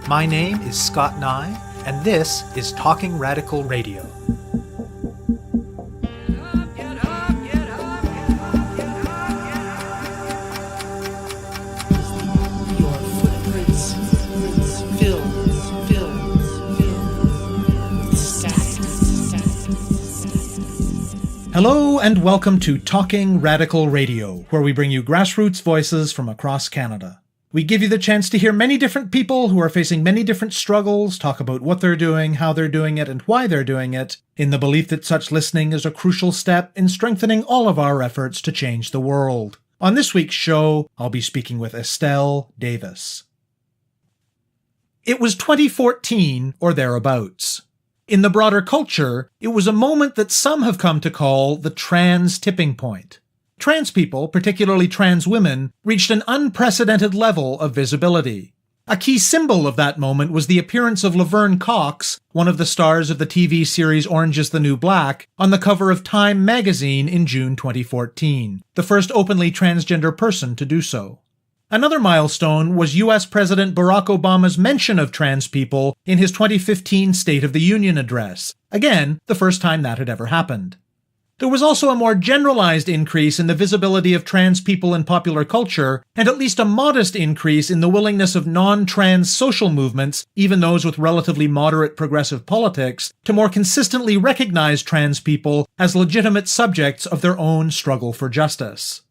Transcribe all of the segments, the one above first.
My name is Scott Neigh, and this is Talking Radical Radio. Hello and welcome to Talking Radical Radio, where we bring you grassroots voices from across Canada. We give you the chance to hear many different people who are facing many different struggles, talk about what they're doing, how they're doing it, and why they're doing it, in the belief that such listening is a crucial step in strengthening all of our efforts to change the world. On this week's show, I'll be speaking with Estelle Davis. It was 2014 or thereabouts. In the broader culture, it was a moment that some have come to call the trans tipping point. Trans people, particularly trans women, reached an unprecedented level of visibility. A key symbol of that moment was the appearance of Laverne Cox, one of the stars of the TV series Orange is the New Black, on the cover of Time magazine in June 2014, the first openly transgender person to do so. Another milestone was US President Barack Obama's mention of trans people in his 2015 State of the Union address. Again, the first time that had ever happened. There was also a more generalized increase in the visibility of trans people in popular culture, and at least a modest increase in the willingness of non-trans social movements, even those with relatively moderate progressive politics, to more consistently recognize trans people as legitimate subjects of their own struggle for justice.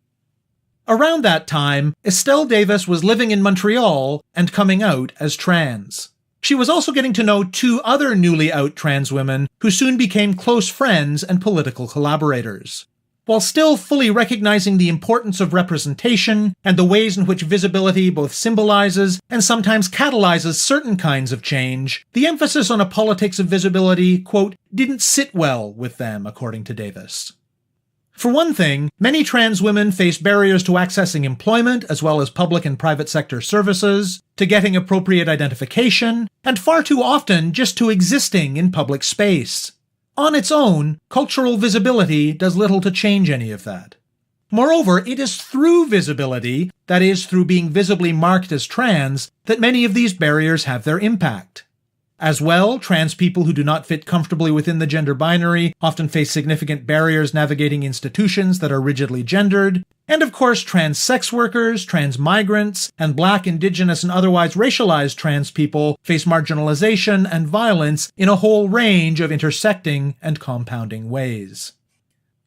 Around that time, Estelle Davis was living in Montreal and coming out as trans. She was also getting to know two other newly out trans women who soon became close friends and political collaborators. While still fully recognizing the importance of representation and the ways in which visibility both symbolizes and sometimes catalyzes certain kinds of change, the emphasis on a politics of visibility, quote, didn't sit well with them, according to Davis. For one thing, many trans women face barriers to accessing employment as well as public and private sector services, to getting appropriate identification, and far too often just to existing in public space. On its own, cultural visibility does little to change any of that. Moreover, it is through visibility, that is, through being visibly marked as trans, that many of these barriers have their impact. As well, trans people who do not fit comfortably within the gender binary often face significant barriers navigating institutions that are rigidly gendered, and of course trans sex workers, trans migrants, and Black, Indigenous, and otherwise racialized trans people face marginalization and violence in a whole range of intersecting and compounding ways.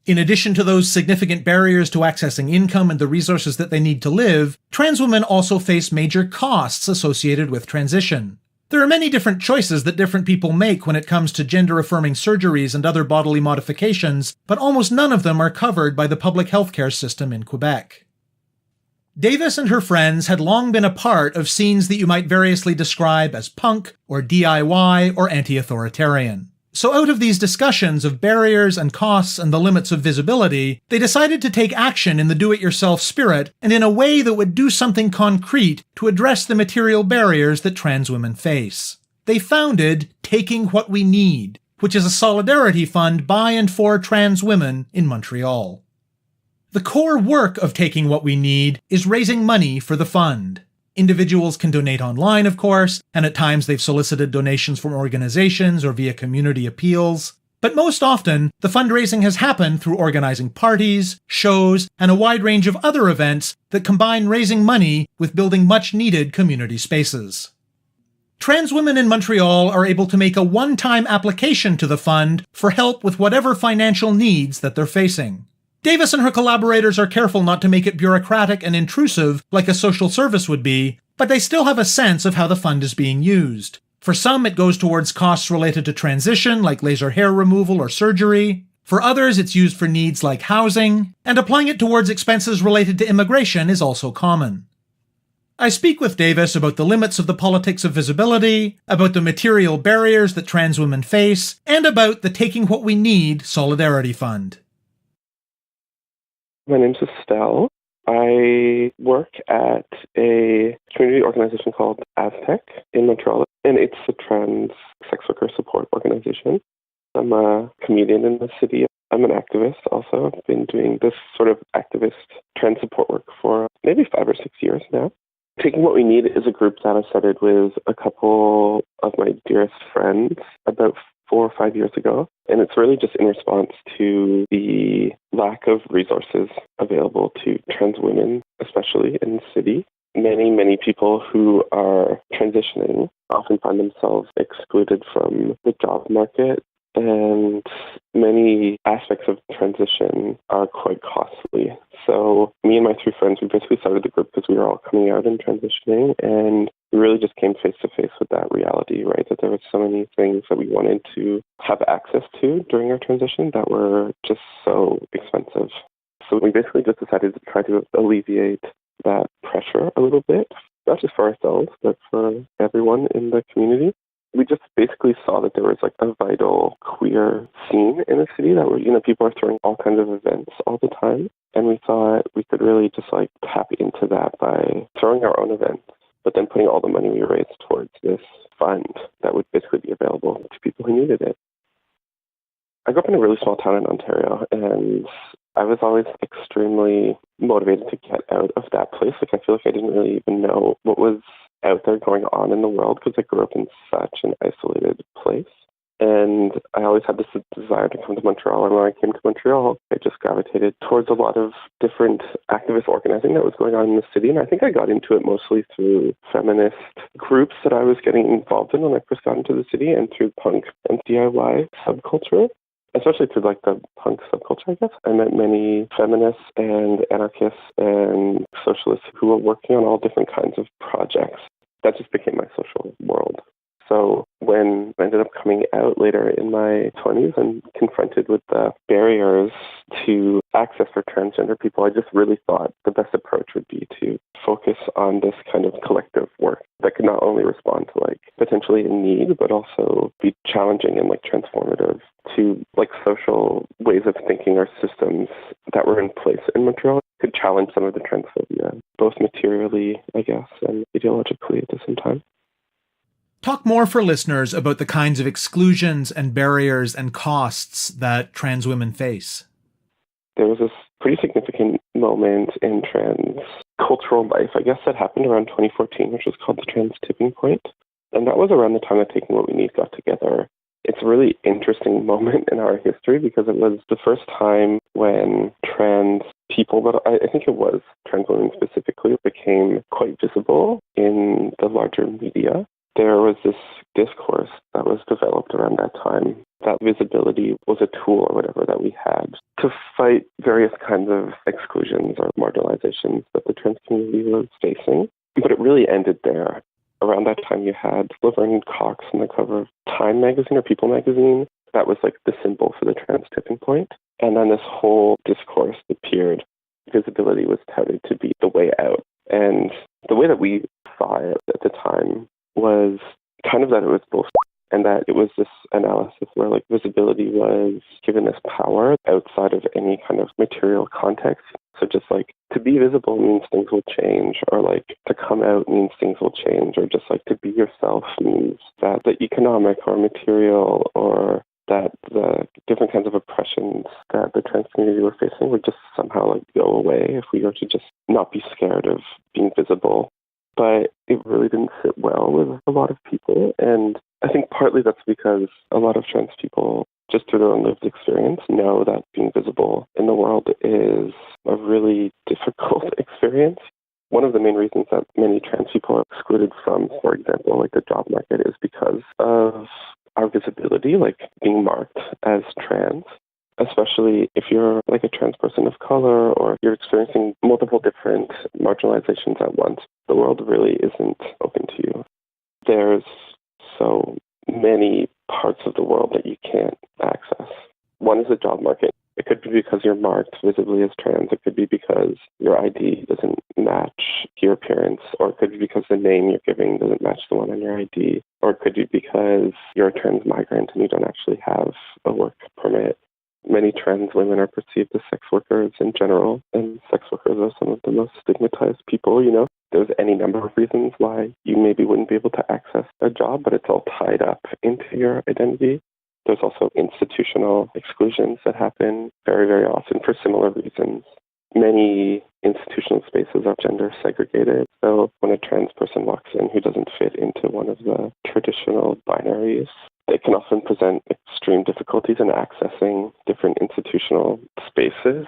In addition to those significant barriers to accessing income and the resources that they need to live, trans women also face major costs associated with transition. There are many different choices that different people make when it comes to gender-affirming surgeries and other bodily modifications, but almost none of them are covered by the public healthcare system in Quebec. Davis and her friends had long been a part of scenes that you might variously describe as punk, or DIY, or anti-authoritarian. So out of these discussions of barriers and costs and the limits of visibility, they decided to take action in the do-it-yourself spirit and in a way that would do something concrete to address the material barriers that trans women face. They founded Taking What We Need, which is a solidarity fund by and for trans women in Montreal. The core work of Taking What We Need is raising money for the fund. Individuals can donate online, of course, and at times they've solicited donations from organizations or via community appeals. But most often, the fundraising has happened through organizing parties, shows, and a wide range of other events that combine raising money with building much-needed community spaces. Trans women in Montreal are able to make a one-time application to the fund for help with whatever financial needs that they're facing. Davis and her collaborators are careful not to make it bureaucratic and intrusive like a social service would be, but they still have a sense of how the fund is being used. For some, it goes towards costs related to transition, like laser hair removal or surgery. For others, it's used for needs like housing, and applying it towards expenses related to immigration is also common. I speak with Davis about the limits of the politics of visibility, about the material barriers that trans women face, and about the Taking What We Need Solidarity Fund. My name's Estelle. I work at a community organization called Aztec in Montreal, and it's a trans sex worker support organization. I'm a comedian in the city. I'm an activist also. I've been doing this sort of activist trans support work for maybe 5 or 6 years now. Taking What We Need is a group that I started with a couple of my dearest friends about 4 or 5 years ago. And it's really just in response to the lack of resources available to trans women, especially in the city. Many people who are transitioning often find themselves excluded from the job market, and many aspects of transition are quite costly. So me and my 3 friends, we basically started the group because we were all coming out and transitioning, and we really just came face to face with that reality, right? That there were so many things that we wanted to have access to during our transition that were just so expensive. So we basically just decided to try to alleviate that pressure a little bit, not just for ourselves, but for everyone in the community. We just basically saw that there was like a vital queer scene in the city that were, people are throwing all kinds of events all the time. And we thought we could really just like tap into that by throwing our own events, but then putting all the money we raised towards this fund that would basically be available to people who needed it. I grew up in a really small town in Ontario, and I was always extremely motivated to get out of that place. Like, I feel like I didn't really even know what was out there going on in the world because I grew up in such an isolated place. And I always had this desire to come to Montreal. And when I came to Montreal, I just gravitated towards a lot of different activist organizing that was going on in the city. And I think I got into it mostly through feminist groups that I was getting involved in when I first got into the city, and through punk and DIY subculture. Especially through like the punk subculture, I guess. I met many feminists and anarchists and socialists who were working on all different kinds of projects. That just became my social world. So when I ended up coming out later in my 20s and confronted with the barriers to access for transgender people, I just really thought the best approach would be to focus on this kind of collective work that could not only respond to like potentially a need, but also be challenging and like transformative to like social ways of thinking or systems that were in place in Montreal. Could challenge some of the transphobia, both materially, I guess, and ideologically at the same time. Talk more for listeners about the kinds of exclusions and barriers and costs that trans women face. There was this pretty significant moment in trans cultural life, I guess, that happened around 2014, which was called the Trans Tipping Point. And that was around the time that Taking What We Need got together. It's a really interesting moment in our history because it was the first time when trans people, but I think it was trans women specifically, became quite visible in the larger media. There was this discourse that was developed around that time. That visibility was a tool or whatever that we had to fight various kinds of exclusions or marginalizations that the trans community was facing. But it really ended there. Around that time, you had Laverne Cox on the cover of Time magazine or People magazine. That was like the symbol for the trans tipping point. And then this whole discourse appeared. Visibility was touted to be the way out. And the way that we saw it at the time was kind of that it was both, and that it was this analysis where like visibility was given this power outside of any kind of material context. So just like to be visible means things will change, or like to come out means things will change, or just like to be yourself means that the economic or material or that the different kinds of oppressions that the trans community were facing would just somehow like go away if we were to just not be scared of being visible. But it really didn't sit well with a lot of people. And I think partly that's because a lot of trans people, just through their own lived experience, know that being visible in the world is a really difficult experience. One of the main reasons that many trans people are excluded from, for example, like the job market is because of our visibility, like being marked as trans. Especially if you're like a trans person of color or you're experiencing multiple different marginalizations at once, the world really isn't open to you. There's so many parts of the world that you can't access. One is the job market. It could be because you're marked visibly as trans. It could be because your ID doesn't match your appearance, or it could be because the name you're giving doesn't match the one on your ID, or it could be because you're a trans migrant and you don't actually have a work permit. Many trans women are perceived as sex workers in general, and sex workers are some of the most stigmatized people, There's any number of reasons why you maybe wouldn't be able to access a job, but it's all tied up into your identity. There's also institutional exclusions that happen very, very often for similar reasons. Many institutional spaces are gender segregated. So when a trans person walks in who doesn't fit into one of the traditional binaries, it can often present extreme difficulties in accessing different institutional spaces.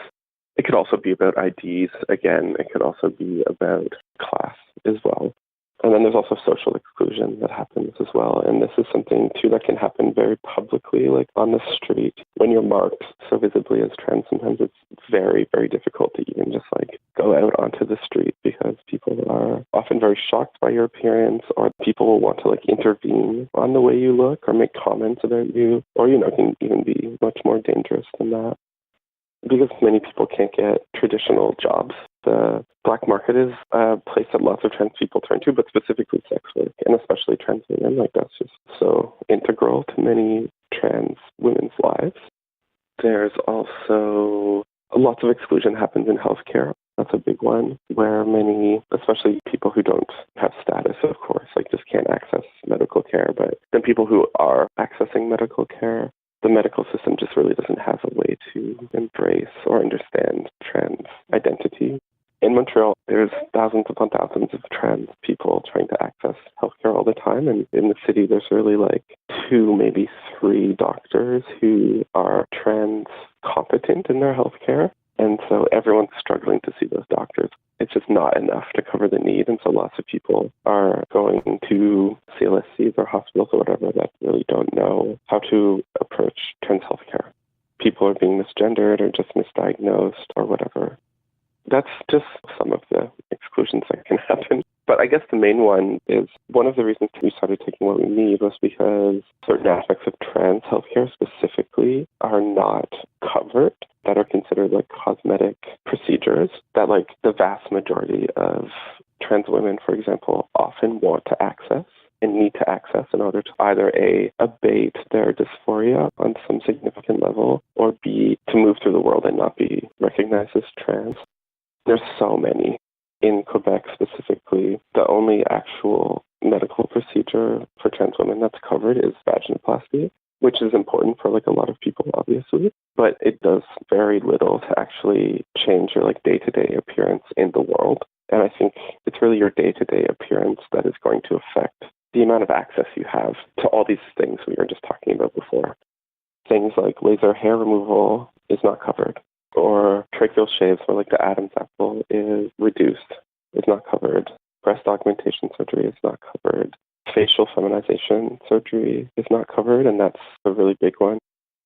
It could also be about IDs. Again, it could also be about class as well. And then there's also social exclusion that happens as well. And this is something, too, that can happen very publicly, like on the street. When you're marked so visibly as trans, sometimes it's very, very difficult to even just like go out onto the street because people are often very shocked by your appearance, or people will want to like intervene on the way you look or make comments about you, or, it can even be much more dangerous than that. Because many people can't get traditional jobs, the black market is a place that lots of trans people turn to, but specifically sex work, and especially trans women. Like, that's just so integral to many trans women's lives. There's also lots of exclusion happens in healthcare. That's a big one, where many, especially people who don't have status, of course, like just can't access medical care. But then people who are accessing medical care, the medical system just really doesn't have a way to embrace or understand trans identity. In Montreal, there's thousands upon thousands of trans people trying to access healthcare all the time. And in the city, there's really like 2, maybe 3 doctors who are trans competent in their healthcare. And so everyone's struggling to see those doctors. It's just not enough to cover the need. And so lots of people are going to CLSCs or hospitals or whatever that really don't know how to approach trans healthcare. People are being misgendered or just misdiagnosed or whatever. That's just some of the exclusions that can happen. But I guess the main one is one of the reasons we started taking what we need was because certain aspects of trans healthcare specifically are not covered, that are considered like cosmetic procedures that like the vast majority of trans women, for example, often want to access and need to access in order to either A, abate their dysphoria on some significant level, or B, to move through the world and not be recognized as trans. There's so many. In Quebec specifically, the only actual medical procedure for trans women that's covered is vaginoplasty, which is important for like a lot of people, obviously, but it does very little to actually change your like day-to-day appearance in the world. And I think it's really your day-to-day appearance that is going to affect the amount of access you have to all these things we were just talking about before. Things like laser hair removal is not covered, or tracheal shaves where like the Adam's apple is reduced is not covered. Breast augmentation surgery is not covered. Facial feminization surgery is not covered, and that's a really big one.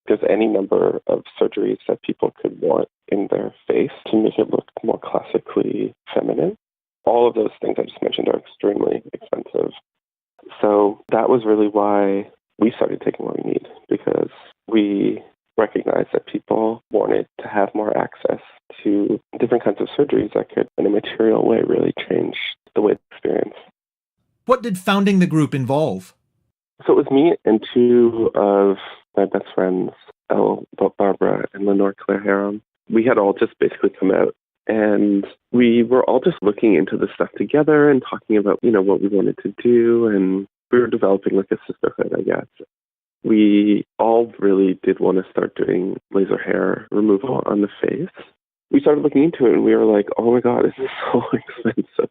There's any number of surgeries that people could want in their face to make it look more classically feminine. All of those things I just mentioned are extremely expensive. So that was really why we started taking what we need, because we recognized that people wanted to have more access to different kinds of surgeries that could, in a material way, really change the way they experience. What did founding the group involve? So it was me and 2 of my best friends, Elle Barbara and Lenore Claire Harum. We had all just basically come out, and we were all just looking into the stuff together and talking about, what we wanted to do, and we were developing like a sisterhood, I guess. We all really did want to start doing laser hair removal on the face. We started looking into it, and we were like, oh my God, this is so expensive.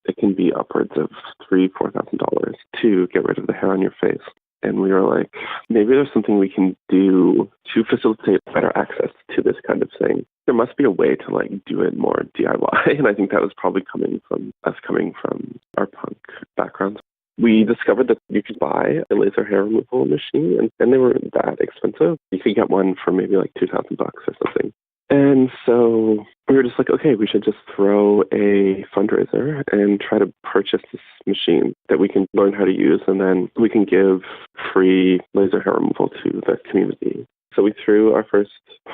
It can be upwards of $3,000-$4,000 to get rid of the hair on your face. And we were like, maybe there's something we can do to facilitate better access to this kind of thing. There must be a way to like do it more DIY. And I think that was probably coming from our punk backgrounds. We discovered that you could buy a laser hair removal machine, and they weren't that expensive. You could get one for maybe like $2,000 or something. And so we were just like, okay, we should just throw a fundraiser and try to purchase this machine that we can learn how to use, and then we can give free laser hair removal to the community. So we threw our first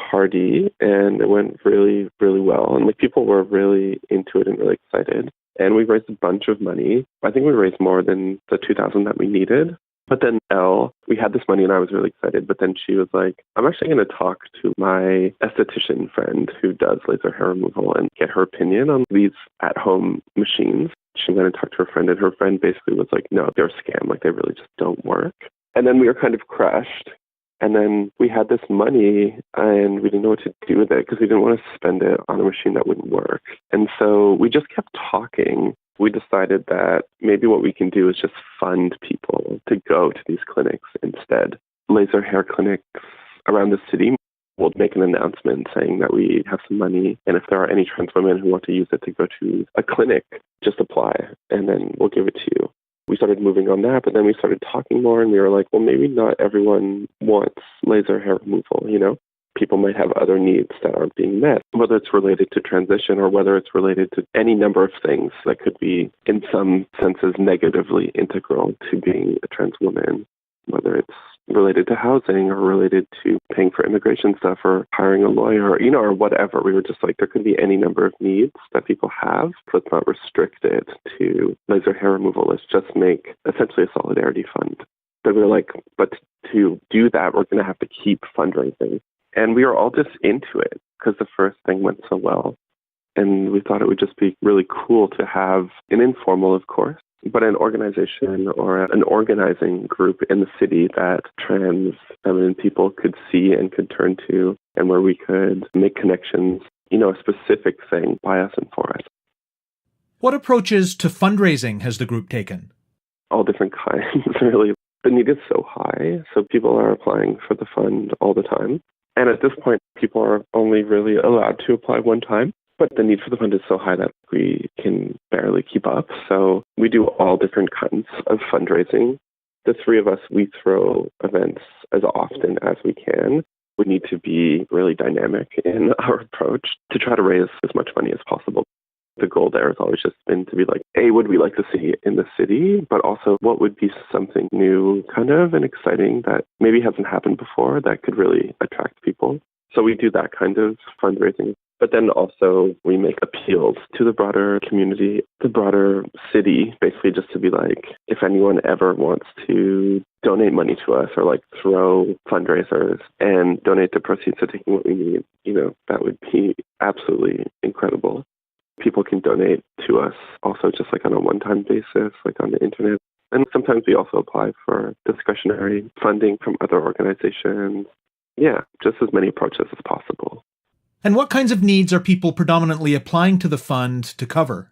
party, and it went really, really well. And like people were really into it and really excited. And we raised a bunch of money. I think we raised more than the $2,000 that we needed. But then Elle, we had this money and I was really excited. But then she was like, I'm actually going to talk to my esthetician friend who does laser hair removal and get her opinion on these at-home machines. She went and talked to her friend, and her friend basically was like, no, they're a scam. Like, they really just don't work. And then we were kind of crushed. And then we had this money and we didn't know what to do with it because we didn't want to spend it on a machine that wouldn't work. And so we just kept talking. We decided that maybe what we can do is just fund people to go to these clinics instead. Laser hair clinics around the city will make an announcement saying that we have some money. And if there are any trans women who want to use it to go to a clinic, just apply and then we'll give it to you. We started moving on that, but then we started talking more and we were like, well, maybe not everyone wants laser hair removal, you know? People might have other needs that aren't being met, whether it's related to transition or whether it's related to any number of things that could be, in some senses, negatively integral to being a trans woman, whether it's related to housing or related to paying for immigration stuff or hiring a lawyer, or, you know, or whatever. We were just like, there could be any number of needs that people have. So let's not restrict it to laser hair removal. Let's just make essentially a solidarity fund. But we were like, but to do that, we're going to have to keep fundraising. And we were all just into it because the first thing went so well. And we thought it would just be really cool to have an informal, of course, but an organization or an organizing group in the city that trans feminine people could see and could turn to, and where we could make connections, you know, a specific thing by us and for us. What approaches to fundraising has the group taken? All different kinds, really. The need is so high, so people are applying for the fund all the time. And at this point, people are only really allowed to apply one time. But the need for the fund is so high that we can barely keep up. So we do all different kinds of fundraising. The three of us, we throw events as often as we can. We need to be really dynamic in our approach to try to raise as much money as possible. The goal there has always just been to be like, A, what would we like to see in the city, but also what would be something new kind of and exciting that maybe hasn't happened before that could really attract people. So we do that kind of fundraising. But then also we make appeals to the broader community, the broader city, basically just to be like, if anyone ever wants to donate money to us or like throw fundraisers and donate the proceeds to taking what we need, you know, that would be absolutely incredible. People can donate to us also just like on a one-time basis, like on the internet. And sometimes we also apply for discretionary funding from other organizations. Yeah, just as many approaches as possible. And what kinds of needs are people predominantly applying to the fund to cover?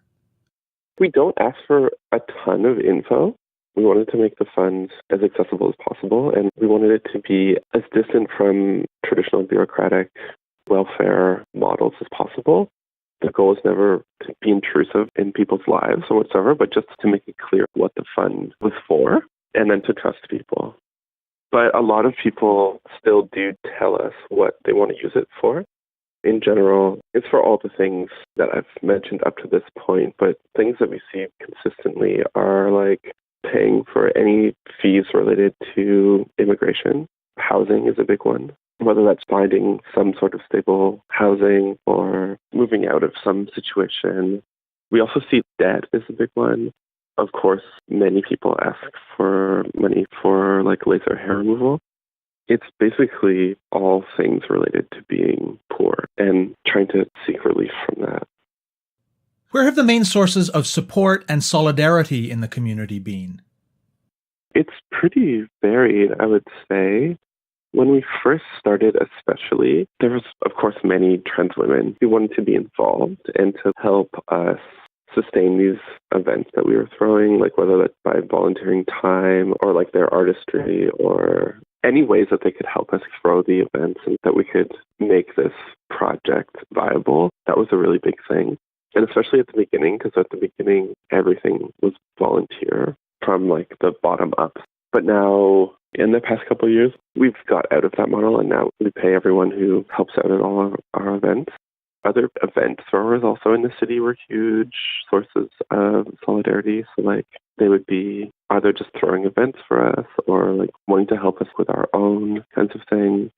We don't ask for a ton of info. We wanted to make the fund as accessible as possible, and we wanted it to be as distant from traditional bureaucratic welfare models as possible. The goal is never to be intrusive in people's lives or whatsoever, but just to make it clear what the fund was for, and then to trust people. But a lot of people still do tell us what they want to use it for. In general, it's for all the things that I've mentioned up to this point, but things that we see consistently are like paying for any fees related to immigration. Housing is a big one, whether that's finding some sort of stable housing or moving out of some situation. We also see debt is a big one. Of course, many people ask for money for like laser hair removal. It's basically all things related to being poor and trying to seek relief from that. Where have the main sources of support and solidarity in the community been? It's pretty varied, I would say. When we first started especially, there was, of course, many trans women who wanted to be involved and to help us sustain these events that we were throwing, like whether that's by volunteering time or like their artistry or any ways that they could help us throw the events and that we could make this project viable. That was a really big thing. And especially at the beginning, because at the beginning, everything was volunteer from like the bottom up. But now in the past couple of years, we've got out of that model and now we pay everyone who helps out at all of our events. Other event throwers also in the city were huge sources of solidarity. So like they would be either just throwing events for us or like wanting to help us with our own kinds of things.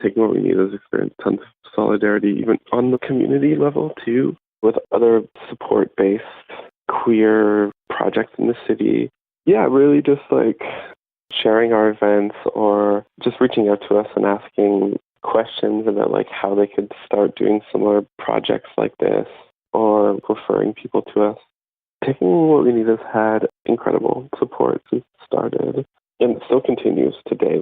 Taking What We Need has experienced tons of solidarity, even on the community level too, with other support-based queer projects in the city. Yeah, really just like sharing our events or just reaching out to us and asking questions about like how they could start doing similar projects like this or referring people to us. Taking What We Need has had incredible support since it started and it still continues today.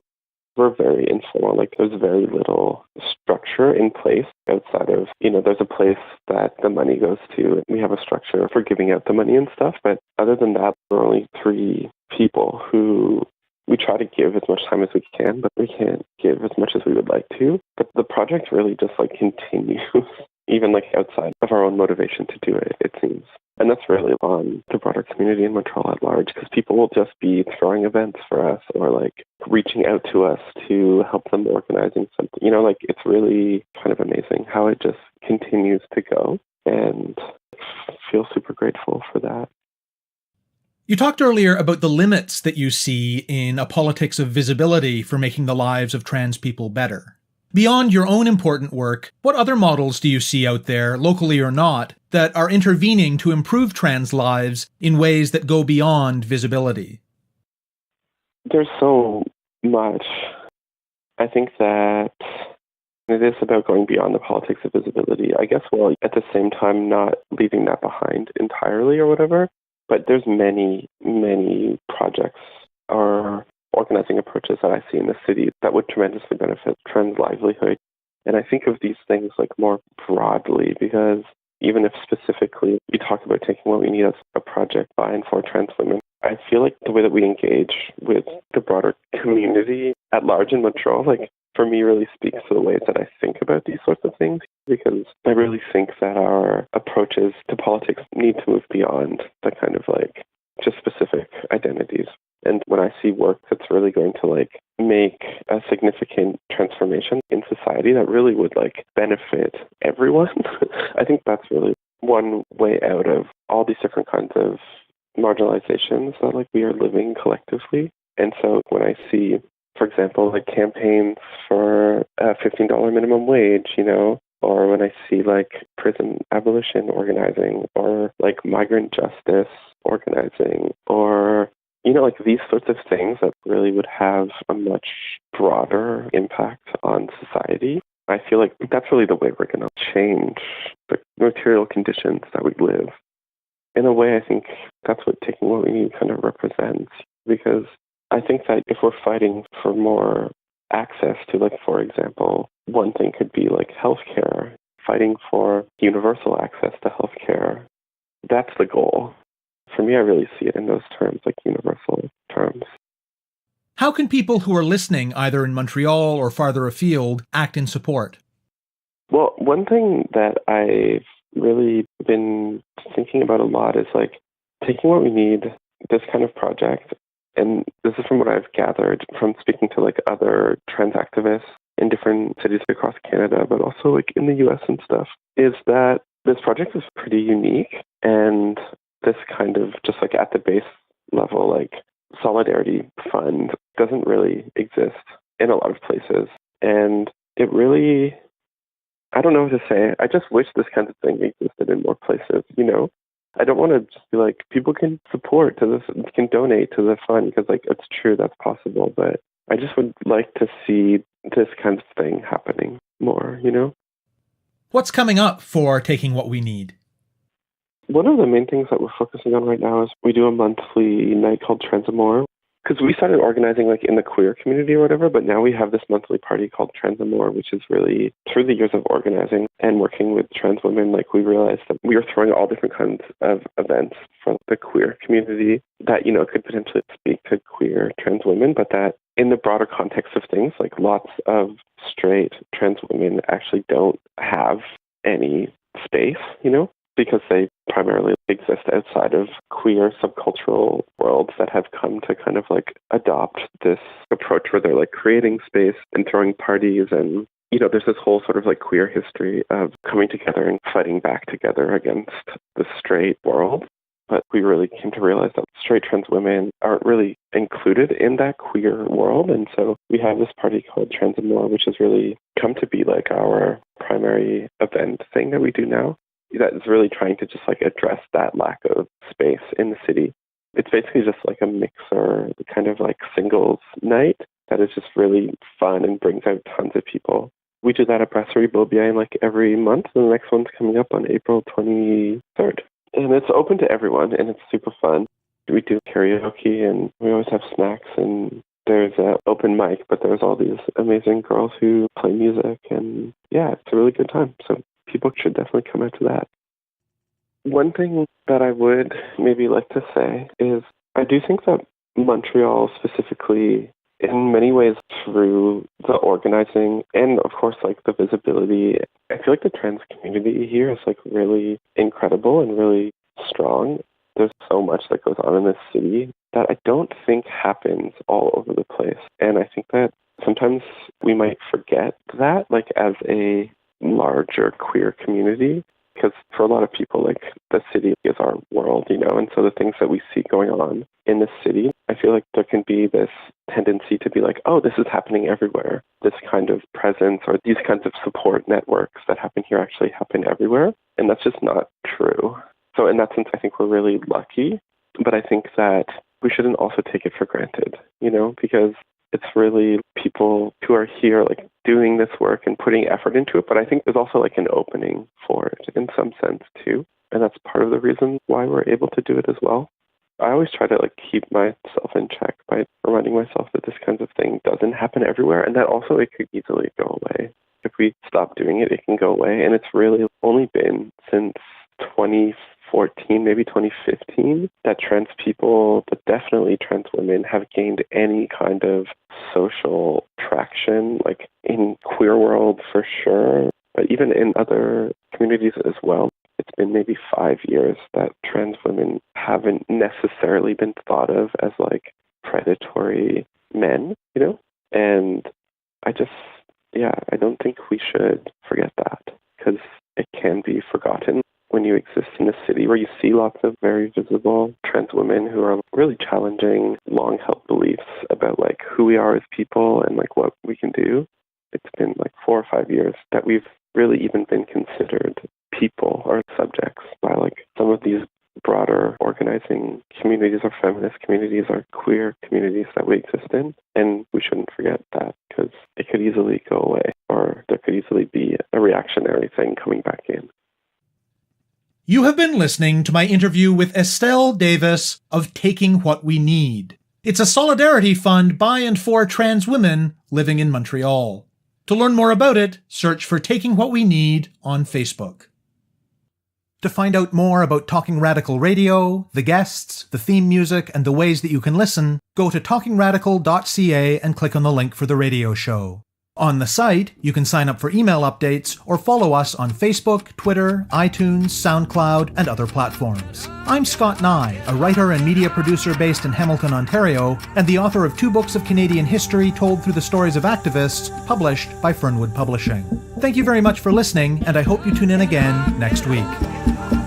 we're very informal. Like, there's very little structure in place outside of, there's a place that the money goes to. We have a structure for giving out the money and stuff. But other than that, there are only 3 people who we try to give as much time as we can, but we can't give as much as we would like to. But the project really just continues, even outside of our own motivation to do it, it seems. And that's really on the broader community in Montreal at large, because people will just be throwing events for us or reaching out to us to help them organizing something. It's really kind of amazing how it just continues to go, and I feel super grateful for that. You talked earlier about the limits that you see in a politics of visibility for making the lives of trans people better. Beyond your own important work, what other models do you see out there, locally or not, that are intervening to improve trans lives in ways that go beyond visibility? There's so much. I think that it is about going beyond the politics of visibility. I guess, while at the same time not leaving that behind entirely or whatever. But there's many, many projects or organizing approaches that I see in the city that would tremendously benefit trans livelihood. And I think of these things more broadly, because even if specifically we talk about taking what we need as a project by and for trans women, I feel like the way that we engage with the broader community at large in Montreal, for me, really speaks to the ways that I think about these sorts of things, because I really think that our approaches to politics need to move beyond the kind of just specific identities. And when I see work that's really going to make a significant transformation in society that really would benefit everyone, I think that's really one way out of all these different kinds of marginalizations that we are living collectively. And so when I see, for example, campaigns for a $15 minimum wage, or when I see prison abolition organizing, or migrant justice organizing, or, these sorts of things that really would have a much broader impact on society, I feel like that's really the way we're going to change the material conditions that we live. In a way, I think that's what Taking What We Need kind of represents, because I think that if we're fighting for more access to, for example, one thing could be healthcare, fighting for universal access to healthcare, that's the goal. For me, I really see it in those terms, universal terms. How can people who are listening, either in Montreal or farther afield, act in support? Well, one thing that I've really been thinking about a lot is Taking What We Need, this kind of project, and this is from what I've gathered from speaking to other trans activists in different cities across Canada, but also in the US and stuff, is that this project is pretty unique, and this kind of just at the base level, Solidarity Fund doesn't really exist in a lot of places. And it really, I don't know what to say. I just wish this kind of thing existed in more places, I don't want to just be people can support to this, can donate to the fund, because it's true, that's possible. But I just would like to see this kind of thing happening more, What's coming up for Taking What We Need? One of the main things that we're focusing on right now is we do a monthly night called Transamore, because we started organizing in the queer community or whatever, but now we have this monthly party called Transamore, which is really, through the years of organizing and working with trans women, we realized that we were throwing all different kinds of events for the queer community that, could potentially speak to queer trans women, but that in the broader context of things, lots of straight trans women actually don't have any space, because they primarily exist outside of queer subcultural worlds that have come to kind of adopt this approach where they're creating space and throwing parties, and there's this whole sort of queer history of coming together and fighting back together against the straight world. But we really came to realize that straight trans women aren't really included in that queer world, and so we have this party called Transamore, which has really come to be our primary event thing that we do now. That is really trying to just address that lack of space in the city. It's basically just a mixer, kind of singles night that is just really fun and brings out tons of people. We do that at Brasserie Beaubien every month, and the next one's coming up on April 23rd. And it's open to everyone, and it's super fun. We do karaoke, and we always have snacks and there's an open mic, but there's all these amazing girls who play music, and yeah, it's a really good time. So people should definitely come out to that. One thing that I would maybe like to say is I do think that Montreal specifically, in many ways through the organizing and of course like the visibility, I feel like the trans community here is like really incredible and really strong. There's so much that goes on in this city that I don't think happens all over the place. And I think that sometimes we might forget that, like as a larger queer community, because for a lot of people, like the city is our world, you know, and so the things that we see going on in the city, I feel like there can be this tendency to be like, oh, this is happening everywhere. This kind of presence or these kinds of support networks that happen here actually happen everywhere. And that's just not true. So in that sense, I think we're really lucky, but I think that we shouldn't also take it for granted, you know, because it's really people who are here like doing this work and putting effort into it. But I think there's also like an opening for it in some sense too. And that's part of the reason why we're able to do it as well. I always try to like keep myself in check by reminding myself that this kind of thing doesn't happen everywhere and that also it could easily go away. If we stop doing it, it can go away. And it's really only been since 2014, maybe 2015, that trans people, but definitely trans women, have gained any kind of social traction, like in queer world for sure, but even in other communities as well. It's been maybe 5 years that trans women haven't necessarily been thought of as like predatory men, you know? And I don't think we should forget that because it can be forgotten when you exist in a city where you see lots of very visible trans women who are really challenging long-held beliefs about like who we are as people and like what we can do. It's been like 4 or 5 years that we've really even been considered people or subjects by like some of these broader organizing communities or feminist communities or queer communities that we exist in. And we shouldn't forget that because it could easily go away or there could easily be a reactionary thing coming back in. You have been listening to my interview with Estelle Davis of Taking What We Need. It's a solidarity fund by and for trans women living in Montreal. To learn more about it, search for Taking What We Need on Facebook. To find out more about Talking Radical Radio, the guests, the theme music, and the ways that you can listen, go to talkingradical.ca and click on the link for the radio show. On the site, you can sign up for email updates or follow us on Facebook, Twitter, iTunes, SoundCloud, and other platforms. I'm Scott Neigh, a writer and media producer based in Hamilton, Ontario, and the author of 2 books of Canadian history told through the stories of activists, published by Fernwood Publishing. Thank you very much for listening, and I hope you tune in again next week.